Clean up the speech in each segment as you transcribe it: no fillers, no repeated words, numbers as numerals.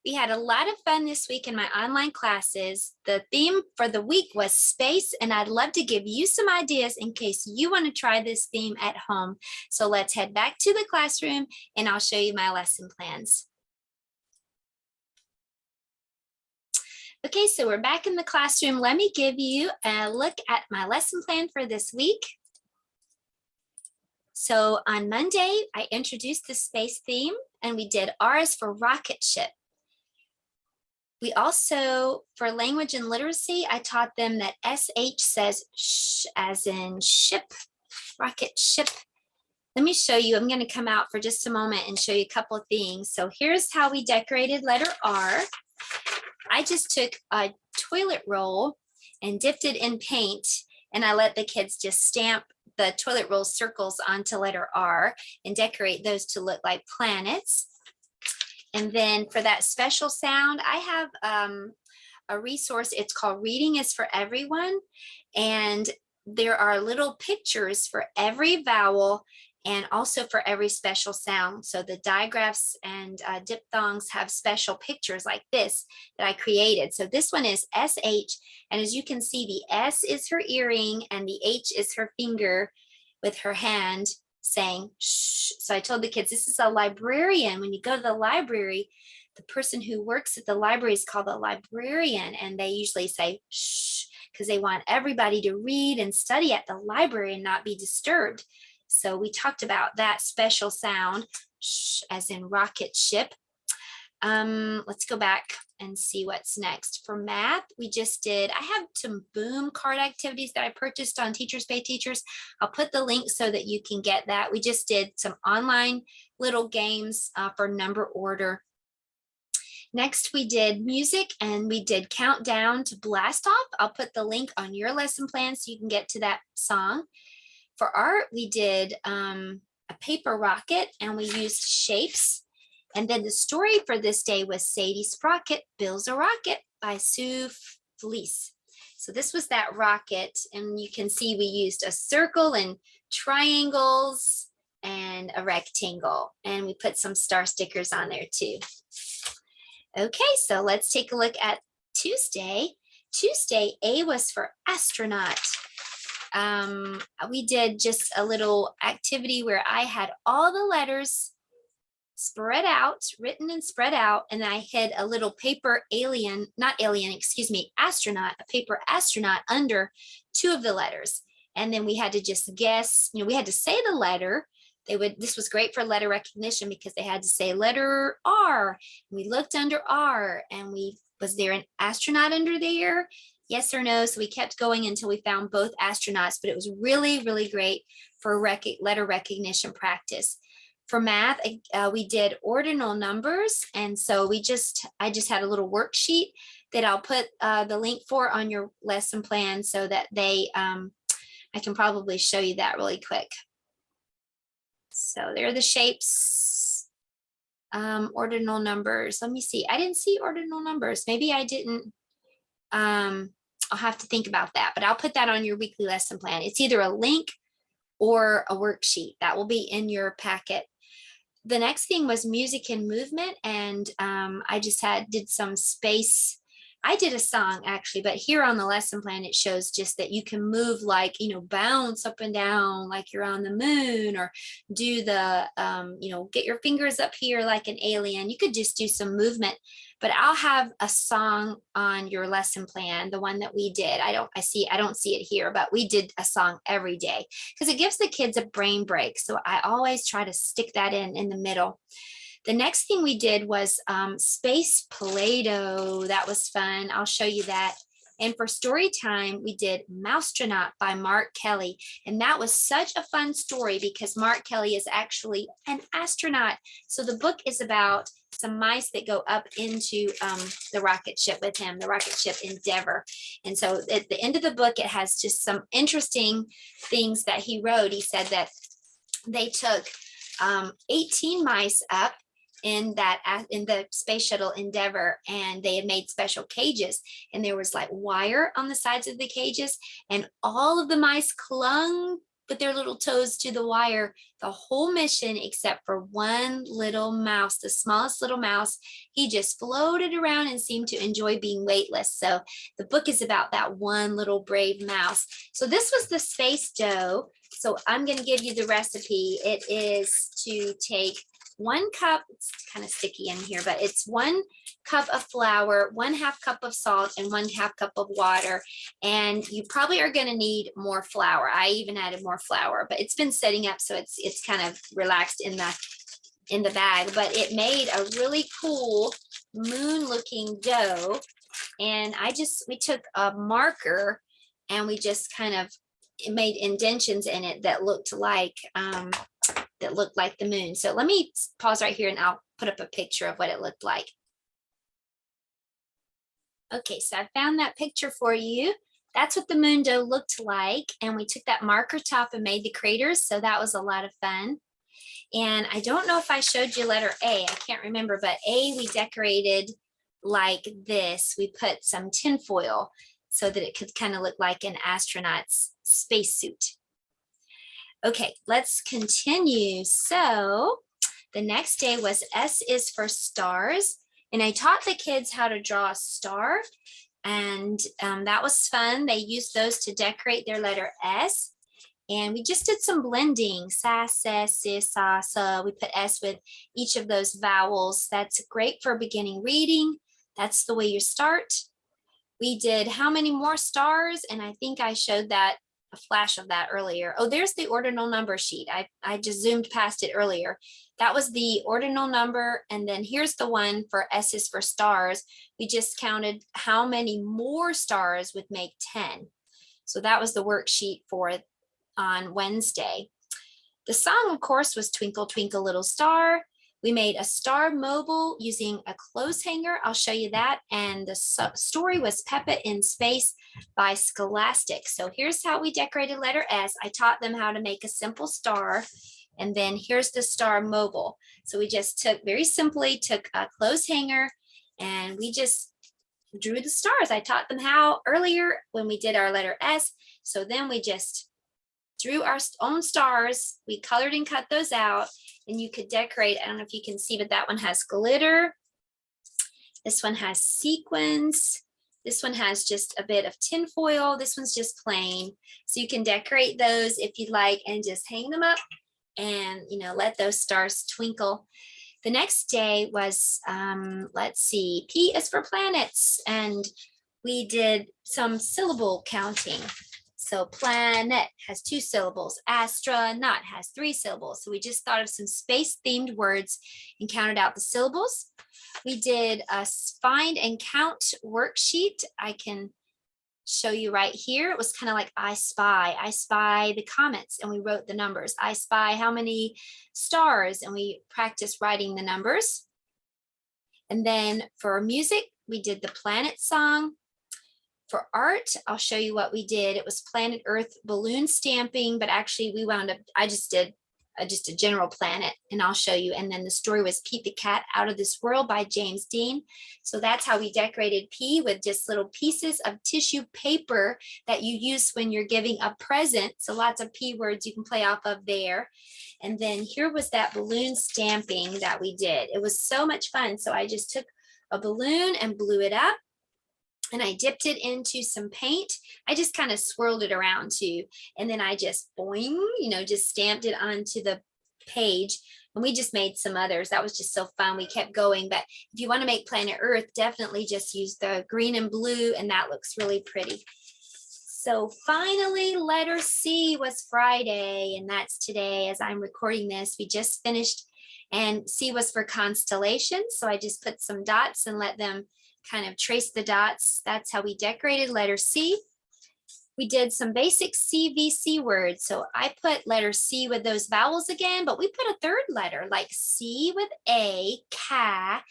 We had a lot of fun this week in my online classes. The theme for the week was space, and I'd love to give you some ideas in case you want to try this theme at home. So let's head back to the classroom and I'll show you my lesson plans. Okay, so we're back in the classroom. Let me give you a look at my lesson plan for this week. So on Monday, I introduced the space theme and we did R is for rocket ship. We also, for language and literacy, I taught them that SH says sh as in ship, rocket ship. Let me show you. I'm going to come out for just a moment and show you a couple of things. So here's how we decorated letter R. I just took a toilet roll and dipped it in paint, and I let the kids just stamp the toilet roll circles onto letter R and decorate those to look like planets. And then for that special sound, I have a resource. It's called Reading is for Everyone. And there are little pictures for every vowel and also for every special sound. So the digraphs and diphthongs have special pictures like this that I created. So this one is SH. And as you can see, the S is her earring and the H is her finger with her hand saying shh. So I told the kids, this is a librarian. When you go to the library, the person who works at the library is called a librarian, and they usually say shh because they want everybody to read and study at the library and not be disturbed. So we talked about that special sound shh as in rocket ship. Let's go back and see what's next. For math, we just did, I have some boom card activities that I purchased on Teachers Pay Teachers. I'll put the link so that you can get that. We just did some online little games for number order. Next, we did music and we did Countdown to Blast Off. I'll put the link on your lesson plan so you can get to that song. For art, we did a paper rocket and we used shapes. And then the story for this day was Sadie Sprocket Builds a Rocket by Sue Fleece. So this was that rocket, and you can see we used a circle and triangles and a rectangle, and we put some star stickers on there too. Okay, so let's take a look at Tuesday. Tuesday, A was for astronaut. We did just a little activity where I had all the letters spread out, written and spread out, and I had a little paper astronaut, a paper astronaut under two of the letters. And then we had to just guess, we had to say the letter. This was great for letter recognition because they had to say letter R. We looked under R and was there an astronaut under there? Yes or no? So we kept going until we found both astronauts, but it was really, really great for letter recognition practice. For math, we did ordinal numbers, and so I just had a little worksheet that I'll put the link for on your lesson plan so that I can probably show you that really quick. So there are the shapes, ordinal numbers. Let me see. I didn't see ordinal numbers. Maybe I didn't. I'll have to think about that, but I'll put that on your weekly lesson plan. It's either a link or a worksheet that will be in your packet. The next thing was music and movement, and I just did some space. I did a song actually, but here on the lesson plan it shows just that you can move like, bounce up and down like you're on the moon, or do the, get your fingers up here like an alien. You could just do some movement, but I'll have a song on your lesson plan, the one that we did. I don't see it here, but we did a song every day because it gives the kids a brain break. So I always try to stick that in the middle. The next thing we did was space Play-Doh. That was fun. I'll show you that. And for story time, we did Mousetronaut by Mark Kelly. And that was such a fun story because Mark Kelly is actually an astronaut. So the book is about some mice that go up into the rocket ship with him, the rocket ship Endeavour. And so at the end of the book, it has just some interesting things that he wrote. He said that they took 18 mice up in the space shuttle Endeavour, and they had made special cages, and there was like wire on the sides of the cages, and all of the mice clung put their little toes to the wire the whole mission except for one little mouse, the smallest little mouse. He just floated around and seemed to enjoy being weightless. So the book is about that one little brave mouse. So this was the space dough. So I'm going to give you the recipe. It is to take 1 cup, it's kind of sticky in here, but it's 1 cup of flour, 1/2 cup of salt, and 1/2 cup of water. And you probably are going to need more flour. I even added more flour, but it's been setting up, so it's kind of relaxed in the bag. But it made a really cool moon-looking dough. And we took a marker and we just kind of made indentions in it that looked like the moon. So let me pause right here and I'll put up a picture of what it looked like. Okay, so I found that picture for you. That's what the moon dough looked like. And we took that marker top and made the craters. So that was a lot of fun. And I don't know if I showed you letter A. I can't remember, but A we decorated like this. We put some tin foil so that it could kind of look like an astronaut's spacesuit. Okay, let's continue. So the next day was S is for stars. And I taught the kids how to draw a star. And that was fun. They used those to decorate their letter S. And we just did some blending. Sa, se, si, sa, sa. We put S with each of those vowels. That's great for beginning reading. That's the way you start. We did how many more stars? And I think I showed that a flash of that earlier. Oh, there's the ordinal number sheet. I just zoomed past it earlier. That was the ordinal number. And then here's the one for S is for stars. We just counted how many more stars would make 10. So that was the worksheet for it on Wednesday. The song, of course, was Twinkle, Twinkle, Little Star. We made a star mobile using a clothes hanger. I'll show you that. And the story was Peppa in Space by Scholastic. So here's how we decorated letter S. I taught them how to make a simple star. And then here's the star mobile. So we just very simply took a clothes hanger and we just drew the stars. I taught them how earlier when we did our letter S. So then we just drew our own stars. We colored and cut those out. And you could decorate, I don't know if you can see, but that one has glitter. This one has sequins. This one has just a bit of tin foil. This one's just plain. So you can decorate those if you'd like and just hang them up and, let those stars twinkle. The next day was, let's see, P is for planets. And we did some syllable counting. So planet has 2 syllables. Astronaut has 3 syllables. So we just thought of some space-themed words and counted out the syllables. We did a find and count worksheet. I can show you right here. It was kind of like I spy the comets, and we wrote the numbers. I spy how many stars, and we practiced writing the numbers. And then for music, we did the planet song. For art, I'll show you what we did. It was planet Earth balloon stamping, but actually we wound up, I just did just a general planet, and I'll show you. And then the story was Pete the Cat Out of This World by James Dean. So that's how we decorated P, with just little pieces of tissue paper that you use when you're giving a present. So lots of P words you can play off of there. And then here was that balloon stamping that we did. It was so much fun. So I just took a balloon and blew it up. And I dipped it into some paint. I just kind of swirled it around too. And then I just boing, just stamped it onto the page. And we just made some others. That was just so fun. We kept going. But if you want to make planet Earth, definitely just use the green and blue. And that looks really pretty. So finally, letter C was Friday. And that's today as I'm recording this. We just finished. And C was for constellation. So I just put some dots and let them kind of trace the dots. That's how we decorated letter C. We did some basic Cvc words. So I put letter C with those vowels again, but we put a third letter like C with A, ca,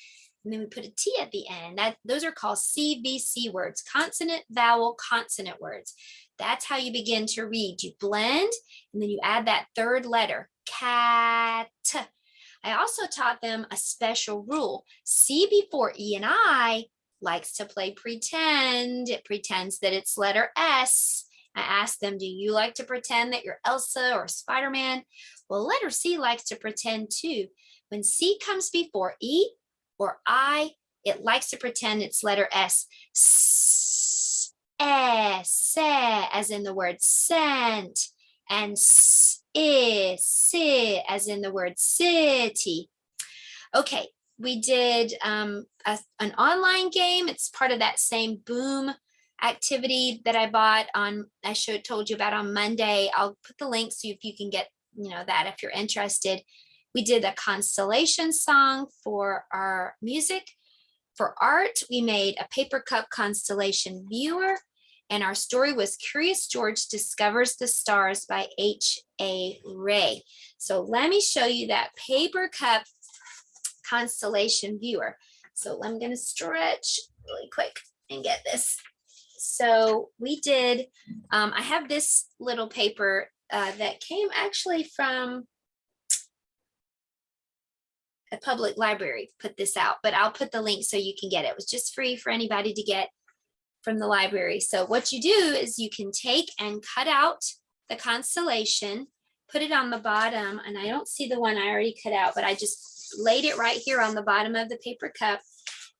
and then we put a T at the end. Those are called Cvc words, consonant, vowel, consonant words. That's how you begin to read. You blend, and then you add that third letter, cat. I also taught them a special rule. C before E and I likes to play pretend. It pretends that it's letter S. I asked them, do you like to pretend that you're Elsa or Spider-Man? Well, letter C likes to pretend too. When C comes before E or I, it likes to pretend it's letter S. Se, as in the word scent, and si, as in the word city. Okay, we did an online game. It's part of that same Boom activity that I bought on, told you about on Monday. I'll put the link so if you can get, that if you're interested. We did a Constellation Song for our music. For art, we made a paper cup constellation viewer, and our story was Curious George Discovers the Stars by H.A. Ray. So let me show you that paper cup constellation viewer. So I'm going to stretch really quick and get this. So we did, I have this little paper that came actually from a public library, put this out, but I'll put the link so you can get it. It was just free for anybody to get from the library. So what you do is you can take and cut out the constellation, put it on the bottom, and I don't see the one I already cut out, but I just laid it right here on the bottom of the paper cup.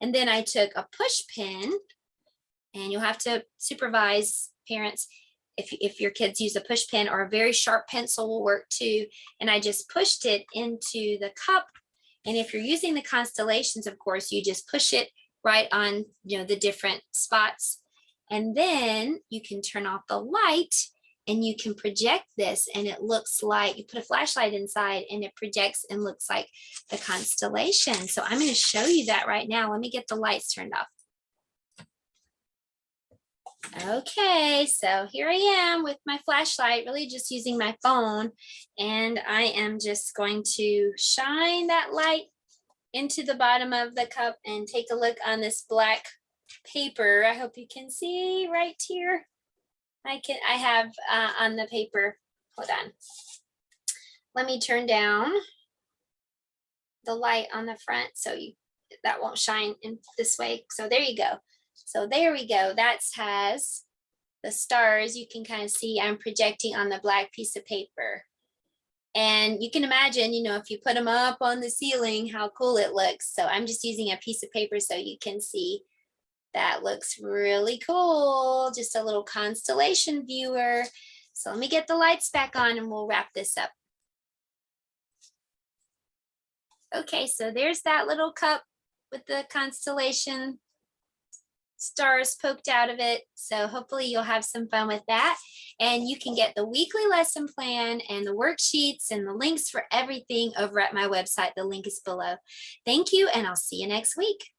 And then I took a push pin, and you'll have to supervise, parents, if your kids use a push pin, or a very sharp pencil will work too. And I just pushed it into the cup. And if you're using the constellations, of course, you just push it right on, the different spots. And then you can turn off the light and you can project this, and it looks like you put a flashlight inside and it projects and looks like the constellation. So I'm going to show you that right now. Let me get the lights turned off. Okay, so here I am with my flashlight, really just using my phone, and I am just going to shine that light into the bottom of the cup and take a look on this black paper. I hope you can see right here. I have on the paper, hold on. Let me turn down the light on the front so that won't shine in this way. So there you go. So there we go. That has the stars. You can kind of see I'm projecting on the black piece of paper. And you can imagine, if you put them up on the ceiling, how cool it looks. So I'm just using a piece of paper so you can see. That looks really cool. Just a little constellation viewer. So let me get the lights back on and we'll wrap this up. Okay, so there's that little cup with the constellation stars poked out of it. So hopefully you'll have some fun with that. And you can get the weekly lesson plan and the worksheets and the links for everything over at my website. The link is below. Thank you, and I'll see you next week.